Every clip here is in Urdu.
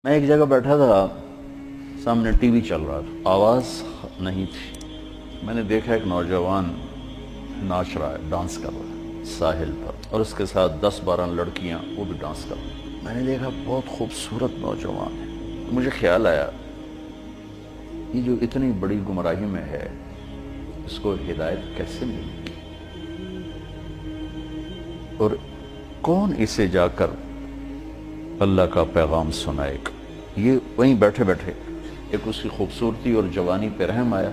میں ایک جگہ بیٹھا تھا، سامنے ٹی وی چل رہا تھا، آواز نہیں تھی۔ میں نے دیکھا ایک نوجوان ناچ رہا ہے، ڈانس کر رہا ہے ساحل پر، اور اس کے ساتھ 10-12 لڑکیاں وہ بھی ڈانس کر رہی ہیں۔ میں نے دیکھا بہت خوبصورت نوجوان ہے۔ مجھے خیال آیا یہ جو اتنی بڑی گمراہی میں ہے اس کو ہدایت کیسے ملی، اور کون اسے جا کر اللہ کا پیغام سنائے گا۔ یہ وہیں بیٹھے بیٹھے ایک اس کی خوبصورتی اور جوانی پہ رحم آیا،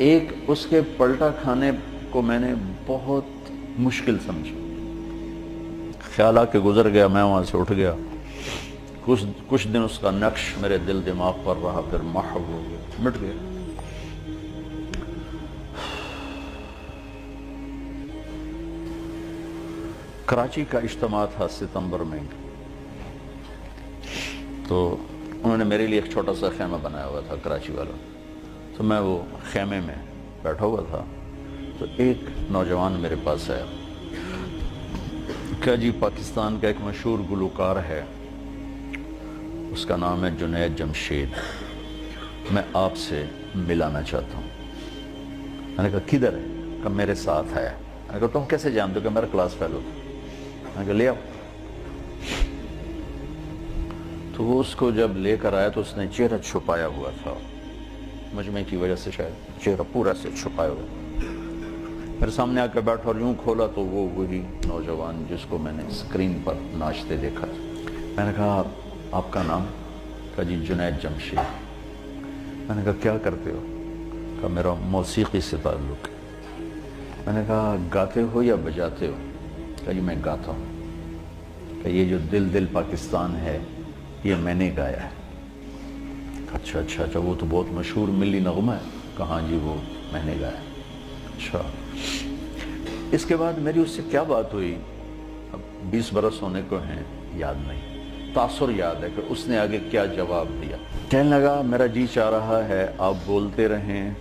ایک اس کے پلٹا کھانے کو میں نے بہت مشکل سمجھا۔ خیال آ کے گزر گیا، میں وہاں سے اٹھ گیا۔ کچھ دن اس کا نقش میرے دل دماغ پر رہا، پھر محو ہو گیا، مٹ گیا۔ کراچی کا اجتماع تھا ستمبر میں، تو انہوں نے میرے لیے ایک چھوٹا سا خیمہ بنایا ہوا تھا کراچی والوں، تو میں وہ خیمے میں بیٹھا ہوا تھا، تو ایک نوجوان میرے پاس آیا کہ جی پاکستان کا ایک مشہور گلوکار ہے، اس کا نام ہے جنید جمشید، میں آپ سے ملانا چاہتا ہوں۔ میں نے کہا کدھر ہے؟ کہ میرے ساتھ ہے۔ میں نے کہا تم کیسے جانتے ہو؟ کہ میرا کلاس فیلو تھا۔ میں نے کہا لے آؤ۔ تو وہ اس کو جب لے کر آیا تو اس نے چہرہ چھپایا ہوا تھا، مجمع کی وجہ سے شاید چہرہ پورا سے چھپایا ہوا۔ میرے سامنے آ کے بیٹھا اور یوں کھولا تو وہ وہی نوجوان جس کو میں نے اسکرین پر ناچتے دیکھا تھا۔ میں نے کہا آپ کا نام؟ کہا جی جنید جمشید۔ میں نے کہا کیا کرتے ہو؟ کہا میرا موسیقی سے تعلق ہے۔ میں نے کہا گاتے ہو یا بجاتے ہو؟ کہا جی میں گاتا ہوں۔ کہ یہ جو دل دل پاکستان ہے یہ میں نے گایا ہے۔ اچھا اچھا اچھا، وہ تو بہت مشہور ملی نغمہ ہے۔ کہاں جی وہ میں نے گایا۔ اچھا، اس کے بعد میری اس سے کیا بات ہوئی، اب 20 برس ہونے کو ہیں، یاد نہیں، تاثر یاد ہے کہ اس نے آگے کیا جواب دیا۔ کہنے لگا میرا جی چاہ رہا ہے آپ بولتے رہیں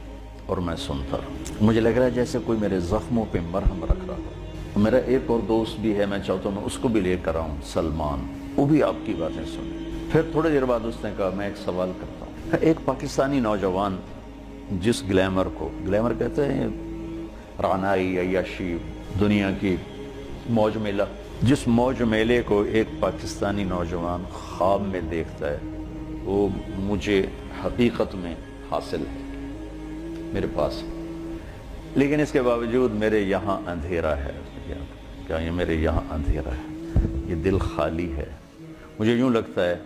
اور میں سنتا رہوں، مجھے لگ رہا ہے جیسے کوئی میرے زخموں پہ مرہم رکھ رہا ہو۔ میرا ایک اور دوست بھی ہے، میں چاہتا ہوں میں اس کو بھی لے کر آؤں، سلمان، وہ بھی آپ کی باتیں سنیں۔ پھر تھوڑی دیر بعد اس نے کہا میں ایک سوال کرتا ہوں۔ ایک پاکستانی نوجوان جس گلیمر کو، گلیمر کہتے ہیں رعنائی، عیاشی، دنیا کی موج میلہ، جس موج میلے کو ایک پاکستانی نوجوان خواب میں دیکھتا ہے، وہ مجھے حقیقت میں حاصل ہے میرے پاس، لیکن اس کے باوجود میرے یہاں اندھیرا ہے۔ کیا یہ میرے یہاں اندھیرا ہے، یہ دل خالی ہے، مجھے یوں لگتا ہے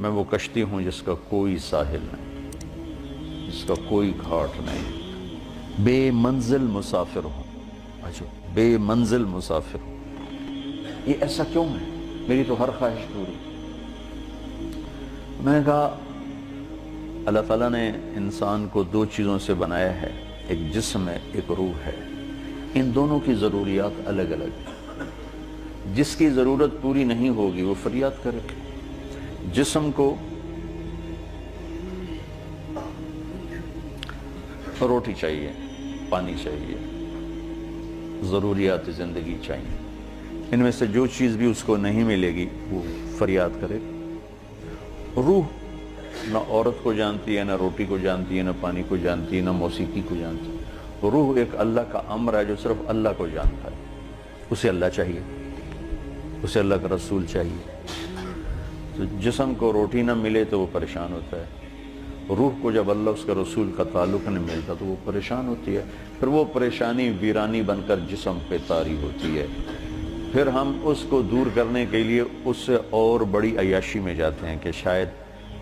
میں وہ کشتی ہوں جس کا کوئی ساحل نہیں، جس کا کوئی گھاٹ نہیں، بے منزل مسافر ہوں۔ اچھا، بے منزل مسافر ہوں، یہ ایسا کیوں ہے؟ میری تو ہر خواہش پوری۔ میں نے کہا اللہ تعالیٰ نے انسان کو 2 چیزوں سے بنایا ہے، ایک جسم ہے، ایک روح ہے، ان دونوں کی ضروریات الگ الگ ہیں۔ جس کی ضرورت پوری نہیں ہوگی وہ فریاد کرے۔ جسم کو روٹی چاہیے، پانی چاہیے، ضروریات زندگی چاہیے، ان میں سے جو چیز بھی اس کو نہیں ملے گی وہ فریاد کرے۔ روح نہ عورت کو جانتی ہے، نہ روٹی کو جانتی ہے، نہ پانی کو جانتی ہے، نہ موسیقی کو جانتی ہے۔ روح ایک اللہ کا امر ہے جو صرف اللہ کو جانتا ہے، اسے اللہ چاہیے، اسے اللہ کا رسول چاہیے۔ تو جسم کو روٹی نہ ملے تو وہ پریشان ہوتا ہے، روح کو جب اللہ اس کا رسول کا تعلق نہیں ملتا تو وہ پریشان ہوتی ہے، پھر وہ پریشانی ویرانی بن کر جسم پہ طاری ہوتی ہے، پھر ہم اس کو دور کرنے کے لیے اس سے اور بڑی عیاشی میں جاتے ہیں کہ شاید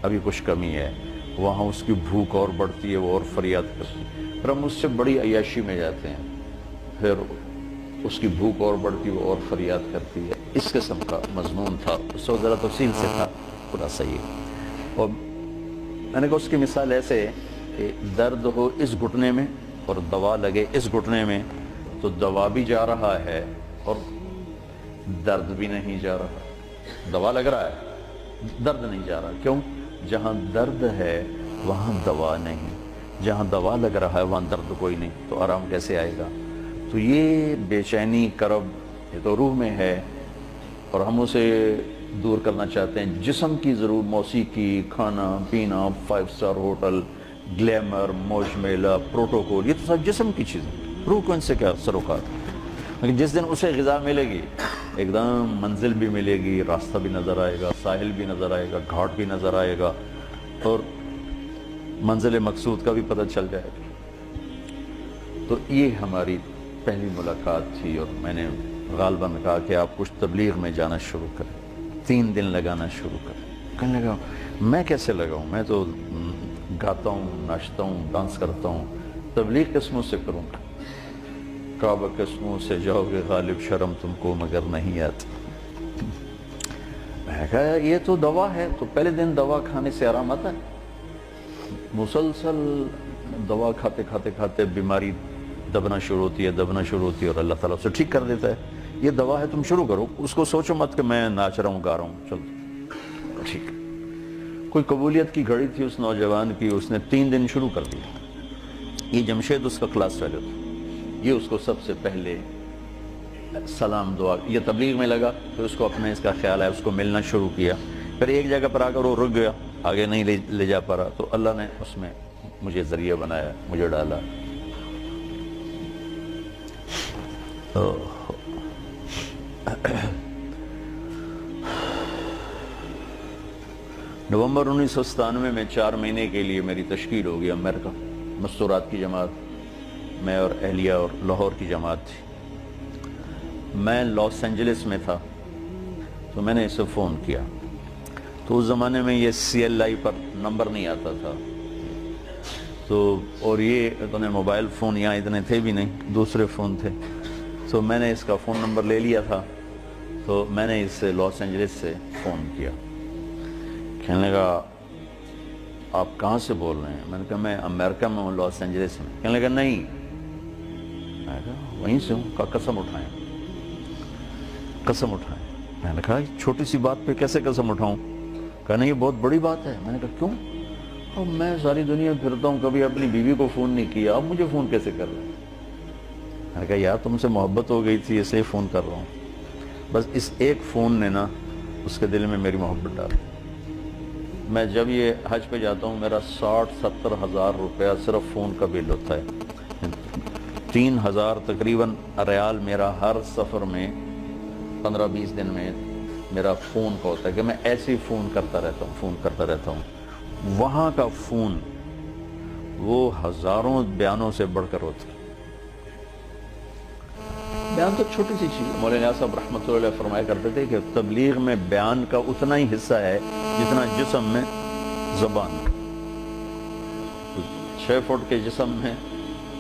ابھی کچھ کمی ہے، وہاں اس کی بھوک اور بڑھتی ہے، وہ اور فریاد کرتی ہے، پھر ہم اس سے بڑی عیاشی میں جاتے ہیں، پھر اس کی بھوک اور بڑھتی ہے، وہ اور فریاد کرتی ہے۔ اس قسم کا مضمون تھا، اس کو ذرا تفصیل سے تھا پورا صحیح۔ اور میں نے کہا اس کی مثال ایسے کہ درد ہو اس گھٹنے میں اور دوا لگے اس گھٹنے میں تو دوا بھی جا رہا ہے اور درد بھی نہیں جا رہا۔ دوا لگ رہا ہے، درد نہیں جا رہا، کیوں؟ جہاں درد ہے وہاں دوا نہیں، جہاں دوا لگ رہا ہے وہاں درد کوئی نہیں، تو آرام کیسے آئے گا؟ تو یہ بے چینی، کرب، یہ تو روح میں ہے، اور ہم اسے دور کرنا چاہتے ہیں. جسم کی ضرور موسیقی، کھانا پینا، 5 اسٹار ہوٹل، گلیمر، موج میلہ، پروٹوکول، یہ تو سب جسم کی چیزیں. روح کو ان سے کیا سروکار. لیکن جس دن اسے غذا ملے گی، ایک دم منزل بھی ملے گی، راستہ بھی نظر آئے گا، ساحل بھی نظر آئے گا، گھاٹ بھی نظر آئے گا، اور منزل مقصود کا بھی پتہ چل جائے گا. تو یہ ہماری پہلی ملاقات تھی، اور میں نے غالباً کہا کہ آپ کچھ تبلیغ میں جانا شروع کریں، 3 دن لگانا شروع کریں. کہنے لگا میں کیسے لگاؤں، میں تو گاتا ہوں، ناچتا ہوں، ڈانس کرتا ہوں، تبلیغ کس منہ سے کروں گا. کعبہ کس منہ سے جاؤ گے غالب، شرم تم کو مگر نہیں آتی. میں کہا یہ تو دوا ہے. تو پہلے دن دوا کھانے سے آرام آتا ہے. مسلسل دوا کھاتے کھاتے کھاتے بیماری دبنا شروع ہوتی ہے اور اللہ تعالیٰ اسے ٹھیک کر دیتا ہے. یہ دوا ہے، تم شروع کرو. اس کو سوچو مت کہ میں ناچ رہا ہوں، گا رہا ہوں، چلو ٹھیک. کوئی قبولیت کی گھڑی تھی اس نوجوان کی، اس نے 3 دن شروع کر دیا. یہ جمشید اس کا کلاس فیلو تھا. یہ اس کو سب سے پہلے سلام دعا، یہ تبلیغ میں لگا، پھر اس کو اپنے اس کا خیال ہے، اس کو ملنا شروع کیا. پھر ایک جگہ پر آ کر وہ رک گیا، آگے نہیں لے جا پا رہا. تو اللہ نے اس میں مجھے ذریعہ بنایا، مجھے ڈالا. نومبر 1997 میں 4 مہینے کے لیے میری تشکیل ہو گئی امریکہ. مستورات کی جماعت، میں اور اہلیہ اور لاہور کی جماعت تھی. میں لاس اینجلس میں تھا، تو میں نے اسے فون کیا. تو اس زمانے میں یہ CLI پر نمبر نہیں آتا تھا، تو اور یہ اتنے موبائل فون یہاں اتنے تھے بھی نہیں، دوسرے فون تھے. تو میں نے اس کا فون نمبر لے لیا تھا. تو میں نے اس سے لاس اینجلس سے فون کیا. کہنے لگا آپ کہاں سے بول رہے ہیں؟ میں نے کہا میں امریکہ میں ہوں، لاس اینجلس میں. کہنے لگا نہیں، میں کہا وہیں سے ہوں. کہا قسم اٹھائیں، قسم اٹھائیں. میں نے کہا چھوٹی سی بات پہ کیسے قسم اٹھاؤں؟ کہا نہیں یہ بہت بڑی بات ہے. میں نے کہا کیوں؟ اب میں ساری دنیا پھرتا ہوں، کبھی اپنی بیوی کو فون نہیں کیا، اب مجھے فون کیسے کر رہے ہیں؟ میں نے کہا یار تم سے محبت ہو گئی تھی، اسے فون کر رہا ہوں. بس اس ایک فون نے نا اس کے دل میں میری محبت ڈال. میں جب یہ حج پہ جاتا ہوں، میرا 60-70 ہزار روپیہ صرف فون کا بل ہوتا ہے. 3000 تقریباً ریال میرا ہر سفر میں 15-20 دن میں میرا فون کا ہوتا ہے، کہ میں ایسے ہی فون کرتا رہتا ہوں. وہاں کا فون وہ ہزاروں بیانوں سے بڑھ کر ہوتا ہے. بیان تو چھوٹی سی چیز ہے. مولانا صاحب رحمۃ اللہ علیہ فرمایا کرتے تھے کہ تبلیغ میں بیان کا اتنا ہی حصہ ہے جتنا جسم میں زبان کا. 6 فٹ کے جسم میں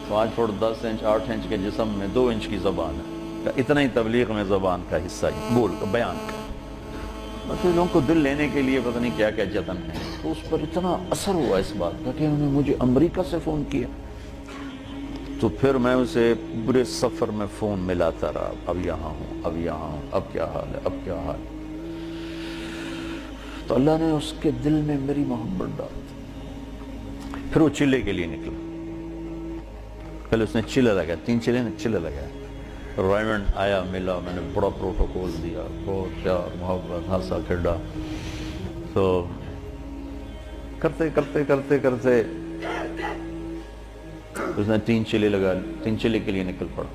5 فٹ 10 انچ 8 انچ کے جسم میں 2 انچ کی زبان ہے. اتنا ہی تبلیغ میں زبان کا حصہ ہے، بول کا، بیان کا. مطلب لوگوں کو دل لینے کے لیے پتہ نہیں کیا کیا جتن ہے. تو اس پر اتنا اثر ہوا اس بات کا کہ انہوں نے مجھے امریکہ سے فون کیا. تو پھر میں اسے پورے سفر میں فون ملاتا رہا، اب یہاں ہوں، اب یہاں ہوں، اب کیا حال ہے، اب کیا حال ہے. تو اللہ نے اس کے دل میں میری محبت ڈال دی. پھر وہ چلے کے لیے نکلا. پہلے اس نے چلے لگایا، 3 چلے نے چلے لگایا. رائمنڈ آیا، ملا، میں نے بڑا پروٹوکول دیا، بہت پیار محبت، ہنسا کھیڈا. تو کرتے کرتے کرتے کرتے اس نے 3 چلے لگا، 3 چلے کے لیے نکل پڑا.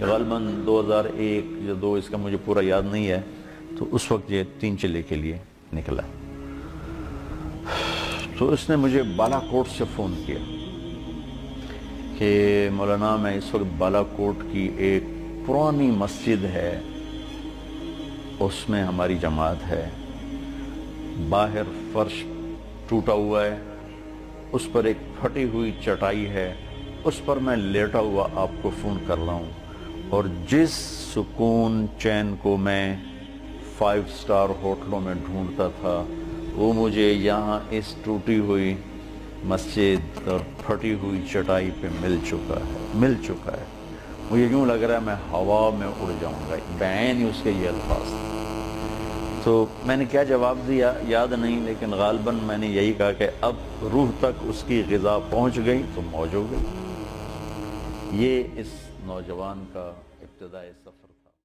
غالباً 2001 یا 2 اس کا مجھے پورا یاد نہیں ہے. تو اس وقت یہ 3 چلے کے لیے نکلا. تو اس نے مجھے بالا کوٹ سے فون کیا کہ مولانا میں اس وقت بالا کوٹ کی ایک پرانی مسجد ہے، اس میں ہماری جماعت ہے. باہر فرش ٹوٹا ہوا ہے، اس پر ایک پھٹی ہوئی چٹائی ہے، اس پر میں لیٹا ہوا آپ کو فون کر رہا ہوں. اور جس سکون چین کو میں 5 اسٹار ہوٹلوں میں ڈھونڈتا تھا وہ مجھے یہاں اس ٹوٹی ہوئی مسجد اور پھٹی ہوئی چٹائی پہ مل چکا ہے. مجھے یوں لگ رہا ہے میں ہوا میں اڑ جاؤں گا. بعین ہی اس کے یہ الفاظ. تو میں نے کیا جواب دیا یاد نہیں، لیکن غالباً میں نے یہی کہا کہ اب روح تک اس کی غذا پہنچ گئی تو موج ہو گئی. یہ اس نوجوان کا ابتدائی سفر.